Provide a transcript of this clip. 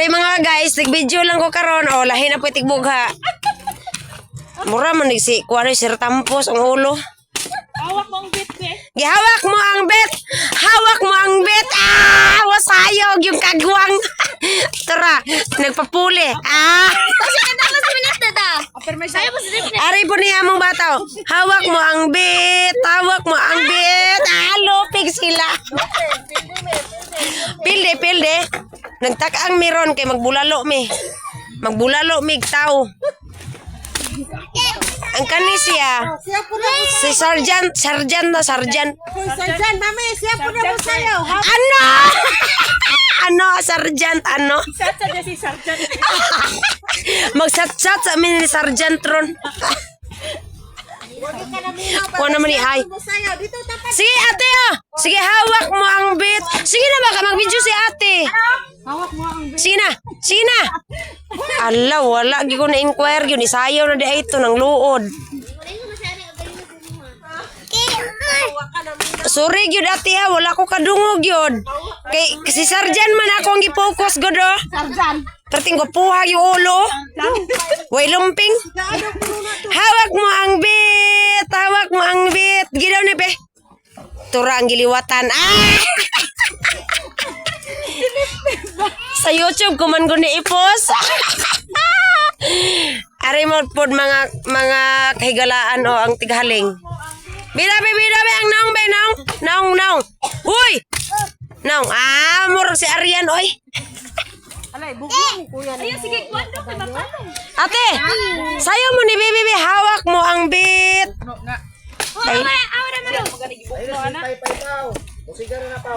Sorry mga guys, nag-video lang ko karon. O, lahi na po tigbugha. Mura man si kuha ni Sir Tampos ang ulo. Hawak mo ang bit, be. Gihawak mo ang bet. Hawak mo ang bet. Ah, wasayog yung kagwang. Tara, nagpapuli. Ah. Ari po niya mong bataw. Hawak mo ang bet. Hawak mo ang bet. Ah, lupig sila. Pilde. Nagtakaang meron kay magbulalo mi. Magbulalo mig tao. Ang kani siya. Si Sergeant. Sarjan, mami, siya po na mo sayo. Ano? Ano, Sergeant, ano? Satsa niya si Sarjan. Magsat-sat sa amin ni Sergeant Ron. Kuha naman ni Ay. Dito tapat. Sige, ate, oh. Sige, hawak mo ang bit. Sige na, baka mag-video si ate. Hawak mo ang Sige na. Ala, wala. Gi ko na-inquire yun. Isayaw na di ito ng luod. Sorry gyud ate ha, wala ko kadungog yun. Kay si Sergeant man ako ang gi-focus gud oh. Sarjan. Perting ko puha yung ulo. Way lumping. Hawak mo ang bit. Hawak mo ang bit. Gidaw ni pe. Tura ang giliwatan. Ah! Sa YouTube ko man guni ipos. Ari mo pod mga kahigalaan o ang tighaling. Bida ang naong. Huy! Naong, murag si Arian oy. Alay, bugong kuya. Ayun, sige, kwento kay Bapalo. Ate, sayo mo ni Bibi, hawak mo ang bit. Awa naman. Ayun, pay-pay daw. O sigaro na pa.